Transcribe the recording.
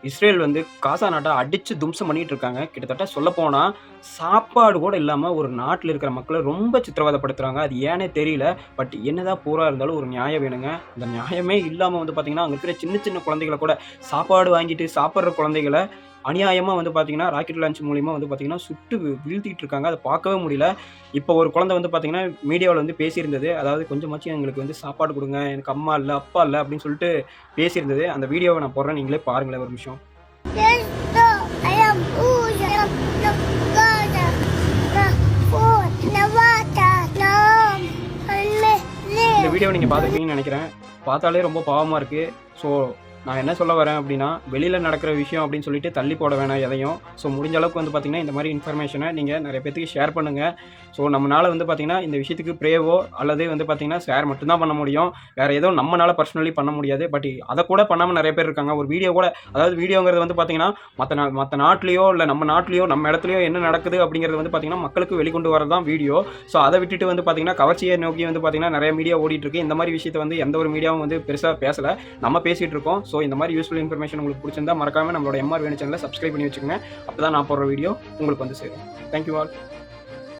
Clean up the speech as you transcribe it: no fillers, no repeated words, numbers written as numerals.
Israel வந்து காசா நாட்ட அடிச்சு தும்சம் பண்ணிட்டு இருக்காங்க. கிட்டத்தட்ட சொல்லப்போனா, சாப்பாடு கூட இல்லாம ஒரு நாட்ல இருக்கிற மக்கள ரொம்ப சித்திரவதைப்படுத்துறாங்க. அது ஏன்னே தெரியல. பட் என்னதான் போரா இருந்தாலும் ஒரு நியாயம் வேணுங்க. அந்த நியாயமே இல்லாம வந்து பார்த்தீங்கன்னா, அங்க இருக்கிற சின்ன சின்ன குழந்தைகள கூட சாப்பாடு வாங்கிட்டு சாப்பிடுற குழந்தைகள அநியாயமா வந்து பார்த்தீங்கன்னா, ராக்கெட் லான்ச் மூலியமா வந்து பார்த்தீங்கன்னா, சுட்டு வீழ்த்திட்டு இருக்காங்க. அத பார்க்கவே முடியல. இப்போ ஒரு குழந்தை வந்து பார்த்தீங்கன்னா, மீடியாவுல வந்து பேசியிருந்தது. அதாவது "கொஞ்சமாச்சும் எங்களுக்கு வந்து சாப்பாடு குடுங்க. எனக்கு அம்மா இல்ல, அப்பா இல்ல" அப்படின்னு சொல்லிட்டு பேசியிருந்தது. அந்த வீடியோவ நான் போடுறேன். நீங்களே பாருங்களேன் ஒரு நிமிஷம். There's no, I am food, I am no water, no food, no water, no, and இந்த live. வீடியோவ நீங்க பார்த்துருப்பீங்கன்னு நெனைக்கிறேன். பார்த்தாலே ரொம்ப பாவமா இருக்கு. ஸோ நான் என்ன சொல்ல வரேன் அப்டின்னா, வெளியில நடக்கிற விஷயம் அப்டின்னு சொல்லிட்டு தள்ளி போட வேணாம் எதையும். ஸோ முடிஞ்ச அளவுக்கு வந்து பார்த்தீங்கன்னா, இந்த மாரி இன்ஃபர்மேஷன நீங்க நெறைய பேத்துக்கு ஷேர் பண்ணுங்க. ஸோ நம்மனால வந்து பார்த்தீங்கன்னா, இந்த விஷயத்துக்கு ப்ரேவோ அல்லது வந்து பார்த்தீங்கன்னா, ஷேர் மட்டும் தான் பண்ண முடியும். வேற எதுவும் நம்மனால பர்சனலி பண்ண முடியாது. பட் அத கூட பண்ணாம நெறைய பேர் இருக்காங்க. ஒரு வீடியோ கூட அதாவது வீடியோங்கிறது வந்து பார்த்தீங்கன்னா, மத்த நாட்லயோ இல்ல நம்ம நாட்லயோ, நம்ம இடத்துலயோ என்ன நடக்குது அப்டிங்கிறது வந்து பார்த்தீங்கன்னா, மக்களுக்கு வெளிக்கொண்டு வரது தான் வீடியோ. ஸோ அத விட்டுட்டு வந்து பார்த்தீங்கன்னா, கவர்ச்சிய நோக்கி வந்து பார்த்தீங்கன்னா, நெறைய மீடியா ஓடிட்டு இருக்கு. இந்த மாரி விஷயத்த வந்து எந்த ஒரு மீடியாவும் வந்து பெருசா பேசல. நம்ம பேசிட்டு இருக்கோம். ஸோ இந்த மாரி யூஸ்ஃபுல் இன்ஃபர்மேஷன் உங்களுக்கு புடிச்சிருந்தா மறக்காம நம்மளோட எம்ஆர் வேணு சேனல சப்ஸ்கிரைப் பண்ணி வச்சுக்கங்க. அப்பதான் நான் போடுற வீடியோ உங்களுக்கு வந்து சேரும். Thank you all.